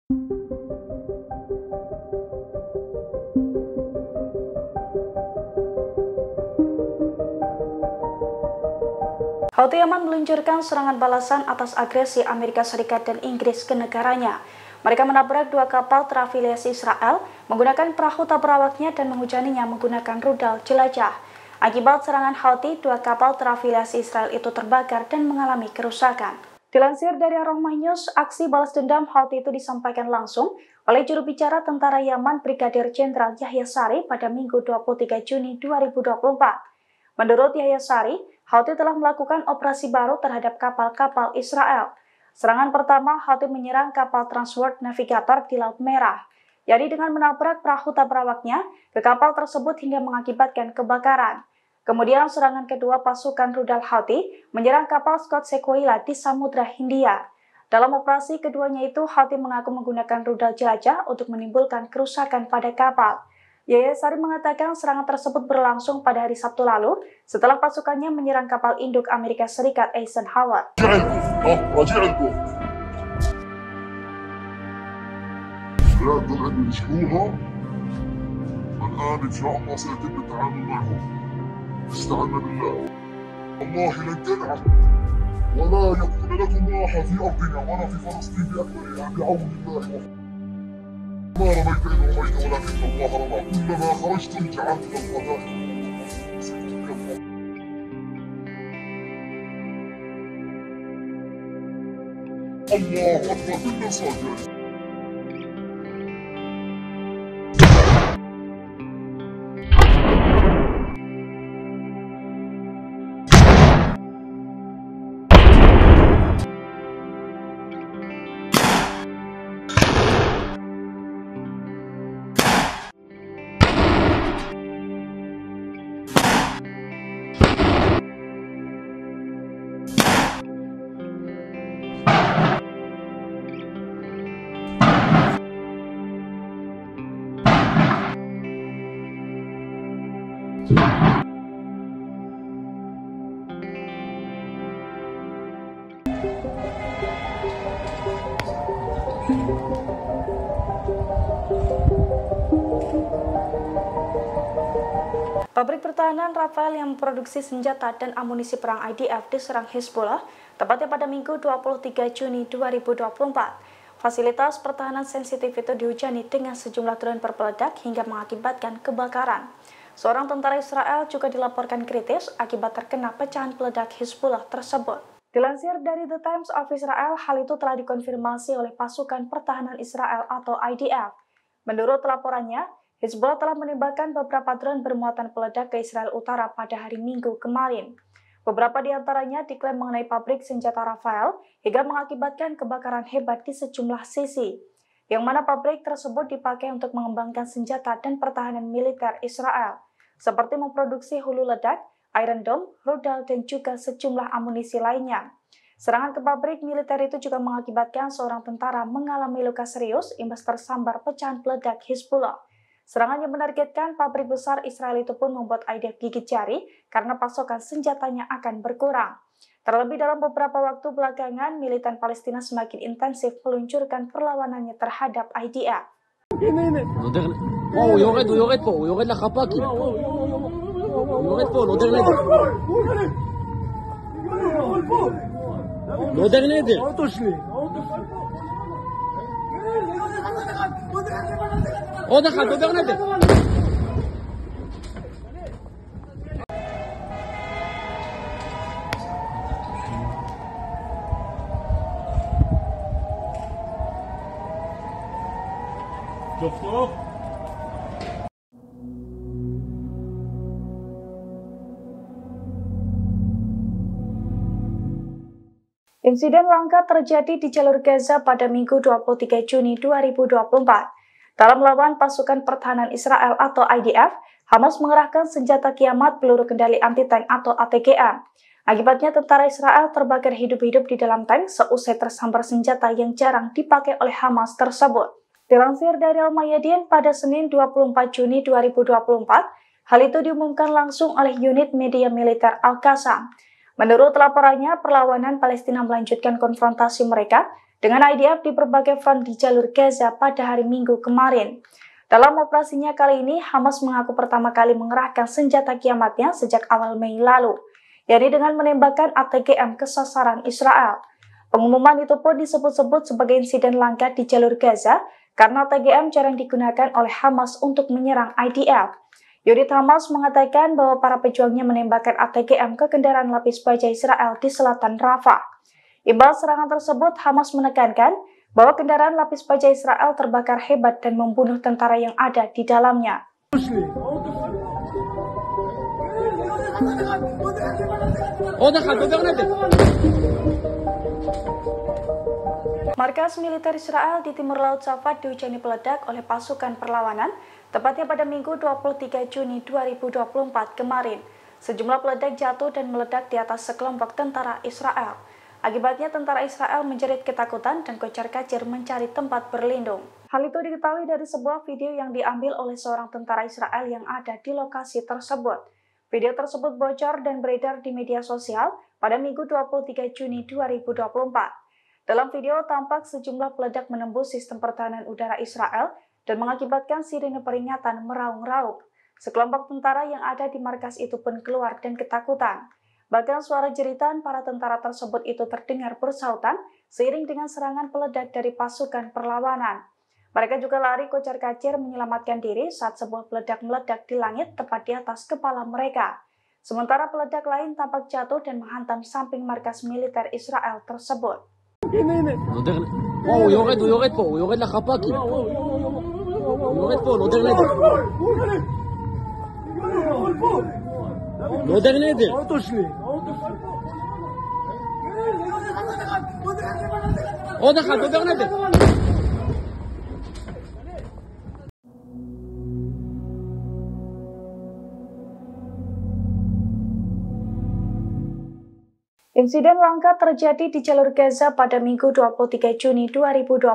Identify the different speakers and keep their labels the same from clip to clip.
Speaker 1: Houthi Yaman meluncurkan serangan balasan atas agresi Amerika Serikat dan Inggris ke negaranya. Mereka menabrak dua kapal terafiliasi Israel menggunakan perahu tak berawaknya dan menghujaninya menggunakan rudal jelajah. Akibat serangan Houthi, dua kapal terafiliasi Israel itu terbakar dan mengalami kerusakan. Dilansir dari Al-Rahmah News, aksi balas dendam Houthi itu disampaikan langsung oleh juru bicara tentara Yaman Brigadir Jenderal Yahya Sari pada Minggu 23 Juni 2024. Menurut Yahya Sari, Houthi telah melakukan operasi baru terhadap kapal-kapal Israel. Serangan pertama, Houthi menyerang kapal Transworld Navigator di Laut Merah, yakni dengan menabrak perahu tak berawaknya ke kapal tersebut hingga mengakibatkan kebakaran. Kemudian serangan kedua, pasukan rudal Houthi menyerang kapal Scott Sequoia di Samudra Hindia. Dalam operasi keduanya itu, Houthi mengaku menggunakan rudal jelajah untuk menimbulkan kerusakan pada kapal. Yahya Sari mengatakan serangan tersebut berlangsung pada hari Sabtu lalu setelah pasukannya menyerang kapal induk Amerika Serikat Eisenhower.
Speaker 2: ما رميت إذ رميت ولكن الله رمى كلما خرجتم جعلت القذائف الله أكبر كل صاجر.
Speaker 1: Pabrik pertahanan Rafael yang memproduksi senjata dan amunisi perang IDF diserang Hezbollah, tepatnya pada Minggu 23 Juni 2024. Fasilitas pertahanan sensitif itu dihujani dengan sejumlah drone berpeledak hingga mengakibatkan kebakaran. Seorang tentara Israel juga dilaporkan kritis akibat terkena pecahan peledak Hezbollah tersebut. Dilansir dari The Times of Israel, hal itu telah dikonfirmasi oleh pasukan pertahanan Israel atau IDF. Menurut laporannya, Hezbollah telah menembakkan beberapa drone bermuatan peledak ke Israel Utara pada hari Minggu kemarin. Beberapa di antaranya diklaim mengenai pabrik senjata Rafael hingga mengakibatkan kebakaran hebat di sejumlah sisi, yang mana pabrik tersebut dipakai untuk mengembangkan senjata dan pertahanan militer Israel, seperti memproduksi hulu ledak, Iron Dome, rudal, dan juga sejumlah amunisi lainnya. Serangan ke pabrik militer itu juga mengakibatkan seorang tentara mengalami luka serius imbas tersambar pecahan peledak Hezbollah. Serangan yang menargetkan pabrik besar Israel itu pun membuat IDF gigit jari karena pasokan senjatanya akan berkurang. Terlebih dalam beberapa waktu belakangan, militan Palestina semakin intensif meluncurkan perlawanannya terhadap IDF. Insiden langka terjadi di jalur Gaza pada Minggu 23 Juni 2024. Dalam melawan pasukan pertahanan Israel atau IDF, Hamas mengerahkan senjata kiamat peluru kendali anti-tank atau ATGM. Akibatnya tentara Israel terbakar hidup-hidup di dalam tank seusai tersambar senjata yang jarang dipakai oleh Hamas tersebut. Dilansir dari Al-Mayadin pada Senin 24 Juni 2024, hal itu diumumkan langsung oleh unit media militer Al-Qassam. Menurut laporannya, perlawanan Palestina melanjutkan konfrontasi mereka dengan IDF di berbagai front di jalur Gaza pada hari Minggu kemarin. Dalam operasinya kali ini, Hamas mengaku pertama kali mengerahkan senjata kiamatnya sejak awal Mei lalu, yakni dengan menembakkan ATGM ke sasaran Israel. Pengumuman itu pun disebut-sebut sebagai insiden langka di jalur Gaza karena ATGM jarang digunakan oleh Hamas untuk menyerang IDF. Unit Hamas mengatakan bahwa para pejuangnya menembakkan ATGM ke kendaraan lapis baja Israel di selatan Rafah. Imbas serangan tersebut, Hamas menekankan bahwa kendaraan lapis baja Israel terbakar hebat dan membunuh tentara yang ada di dalamnya. Markas militer Israel di timur laut Safad dihujani peledak oleh pasukan perlawanan, tepatnya pada Minggu 23 Juni 2024 kemarin. Sejumlah peledak jatuh dan meledak di atas sekelompok tentara Israel. Akibatnya tentara Israel menjerit ketakutan dan kocar-kacir mencari tempat berlindung. Hal itu diketahui dari sebuah video yang diambil oleh seorang tentara Israel yang ada di lokasi tersebut. Video tersebut bocor dan beredar di media sosial pada Minggu 23 Juni 2024. Dalam video tampak sejumlah peledak menembus sistem pertahanan udara Israel dan mengakibatkan sirine peringatan meraung-raung. Sekelompok tentara yang ada di markas itu pun keluar dan ketakutan. Bahkan suara jeritan para tentara tersebut itu terdengar bersautan seiring dengan serangan peledak dari pasukan perlawanan. Mereka juga lari kocar-kacir menyelamatkan diri saat sebuah peledak meledak di langit tepat di atas kepala mereka. Sementara peledak lain tampak jatuh dan menghantam samping markas militer Israel tersebut.
Speaker 3: הוא יורד פה, הוא יורד לחפ"קים. הוא יורד פה, נודר נדר. נודר נדר. עוד אחד, נודר נדר.
Speaker 1: Insiden langka terjadi di jalur Gaza pada Minggu 23 Juni 2024.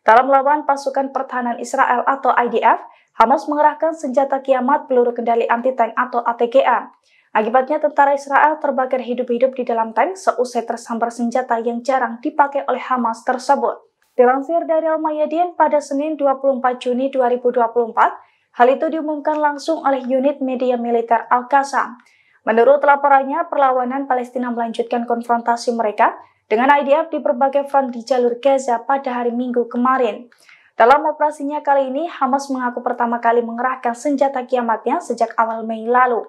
Speaker 1: Dalam melawan pasukan pertahanan Israel atau IDF, Hamas mengerahkan senjata kiamat peluru kendali anti-tank atau ATGM. Akibatnya tentara Israel terbakar hidup-hidup di dalam tank seusai tersambar senjata yang jarang dipakai oleh Hamas tersebut. Dilansir dari Al-Mayadin pada Senin 24 Juni 2024, hal itu diumumkan langsung oleh unit media militer Al-Qassam. Menurut laporannya, perlawanan Palestina melanjutkan konfrontasi mereka dengan IDF di berbagai front di jalur Gaza pada hari Minggu kemarin. Dalam operasinya kali ini, Hamas mengaku pertama kali mengerahkan senjata kiamatnya sejak awal Mei lalu,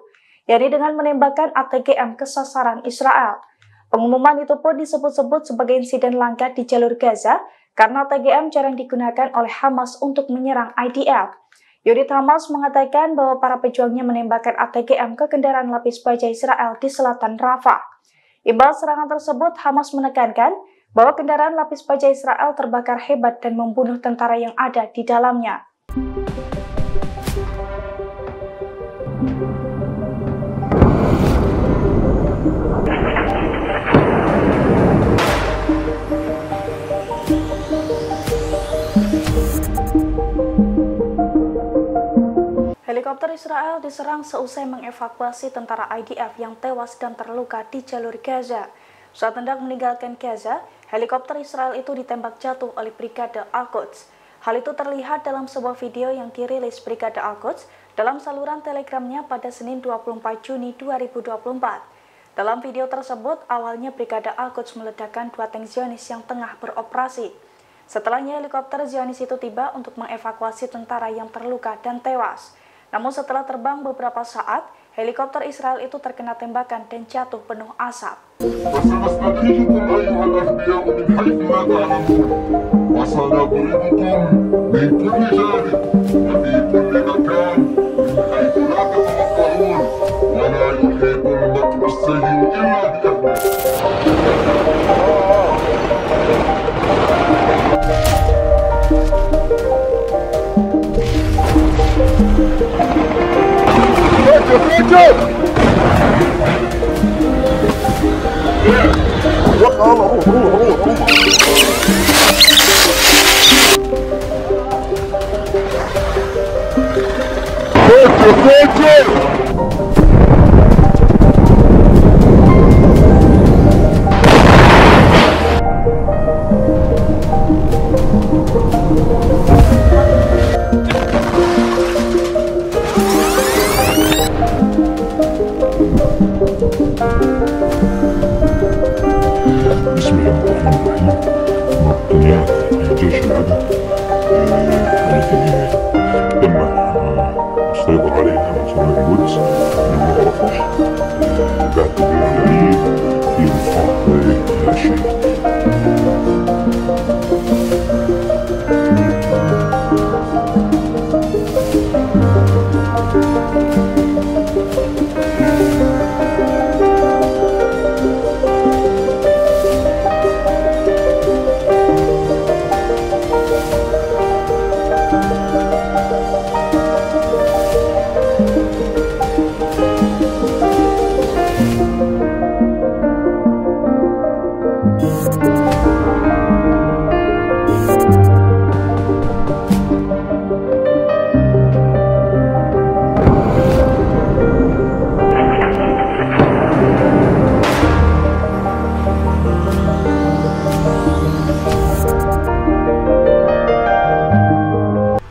Speaker 1: yakni dengan menembakkan ATGM ke sasaran Israel. Pengumuman itu pun disebut-sebut sebagai insiden langka di jalur Gaza karena ATGM jarang digunakan oleh Hamas untuk menyerang IDF. Unit Hamas mengatakan bahwa para pejuangnya menembakkan ATGM ke kendaraan lapis baja Israel di selatan Rafah. Imbas serangan tersebut, Hamas menekankan bahwa kendaraan lapis baja Israel terbakar hebat dan membunuh tentara yang ada di dalamnya. Helikopter Israel diserang seusai mengevakuasi tentara IDF yang tewas dan terluka di jalur Gaza. Saat hendak meninggalkan Gaza, helikopter Israel itu ditembak jatuh oleh Brigade Al-Quds. Hal itu terlihat dalam sebuah video yang dirilis Brigade Al-Quds dalam saluran telegramnya pada Senin 24 Juni 2024. Dalam video tersebut, awalnya Brigade Al-Quds meledakkan 2 tank Zionis yang tengah beroperasi. Setelahnya helikopter Zionis itu tiba untuk mengevakuasi tentara yang terluka dan tewas. Namun setelah terbang beberapa saat, helikopter Israel itu terkena tembakan dan jatuh penuh asap.
Speaker 2: بسم الله الرحمن الرحيم. مقتنيات جيش العدو التي تم السيطرة عليها من سماء القدس من رفح بعد تدريب عملي في مصاف الشهيد.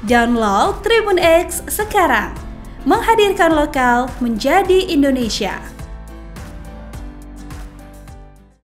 Speaker 4: Download Tribun X sekarang, menghadirkan lokal menjadi Indonesia.